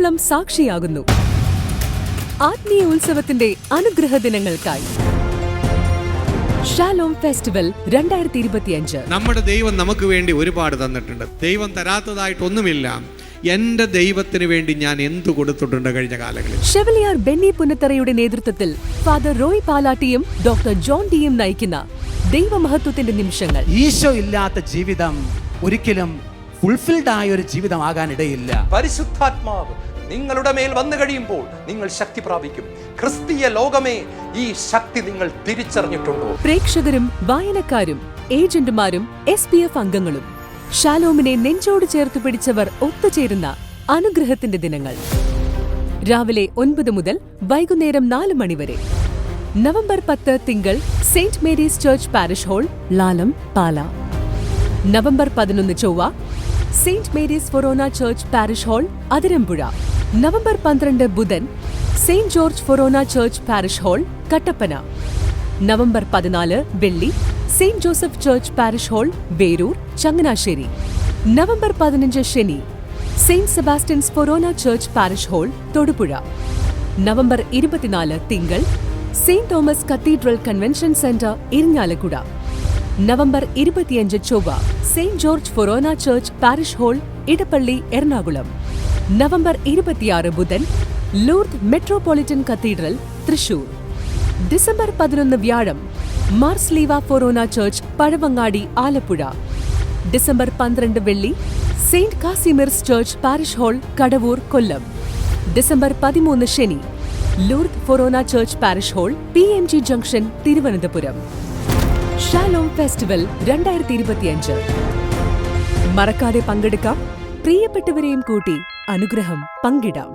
കേരളം സാക്ഷിയാകുന്നു. ആത്മീയ ഉത്സവത്തിന്റെ അനുഗ്രഹ ദിനങ്ങൾക്കായി ഷാലോം ഫെസ്റ്റിവൽ 2025. നമ്മുടെ ദൈവം നമുക്ക് വേണ്ടി ഒരുപാട് തന്നിട്ടുണ്ട്. ദൈവം തരാത്തതായിട്ടൊന്നുമില്ല. എന്റെ ദൈവത്തിന് വേണ്ടി ഞാൻ എന്തു കൊടുത്തിട്ടുണ്ട് കഴിഞ്ഞ കാലങ്ങളിൽ. ഷെവലിയാർ ബെന്നി പുന്നത്തറയുടെ നേതൃത്വത്തിൽ ഫാദർ റോയ് പാലാട്ടിയും ഡോക്ടർ ജോൺ ഡിയും നയിക്കുന്ന ദൈവമഹത്വത്തിന്റെ നിമിഷങ്ങൾ. ഈശോ ഇല്ലാത്ത ജീവിതം ഒരിക്കലും ഫുൾഫിൽഡ് ആയ ഒരു ജീവിതമാകാൻ ഇടയില്ല. പരിശുദ്ധാത്മാവ് നിങ്ങളുടെ മേൽ വന്നു കഴിയുമ്പോൾ നിങ്ങൾ ശക്തി പ്രാപിക്കും. ക്രിസ്തീയ ലോകമേ, ഈ ശക്തി നിങ്ങൾ തിരിച്ചറിഞ്ഞിട്ടുണ്ടോ? പ്രേക്ഷകരും വായനക്കാരും ഏജന്റുമാരും SPF അംഗങ്ങളും ഷാലോമിനെ നെഞ്ചോട് ചേർത്ത് പിടിച്ചവർ ഒത്തുചേരുന്ന അനുഗ്രഹത്തിന്റെ ദിനങ്ങൾ. രാവിലെ 9 മുതൽ വൈകുന്നേരം 4 മണി വരെ. നവംബർ 10 തിങ്കൾ Saint Mary's church parish hall, Lalam, Pala. November 11 ചൊവ്വ Saint Mary's forane church parish hall, Athirampuzha. November 12 ബുധൻ Saint George forane church parish hall, Kattappana. November 14 വെള്ളി Saint Joseph church parish hall, Veroor, Changanassery. November 15 ശനി Saint Sebastian's forane church parish hall, Thodupuzha. November 24 തിങ്കൾ Saint Thomas cathedral convention centre, Irinjalakuda. November 25 ചൊവ്വ Saint George forane church parish hall, Edappally, Ernakulam. November 26 ബുധൻ Lourdes metropolitan cathedral, Thrissur. December 11 വ്യാഴം Marsleeva forane church, Pazhavangadi, Alappuzha. December 12 വെള്ളി Saint Casimir's church parish hall, Kadavoor, Kollam. December 13 ശനി Lourdes forane church parish hall, PMG junction, Thiruvananthapuram. Shalom festival 2025. മറക്കാതെ പങ്കെടുക്കാം. പ്രിയപ്പെട്ടവരെയും കൂട്ടി അനുഗ്രഹം പങ്കിടാം.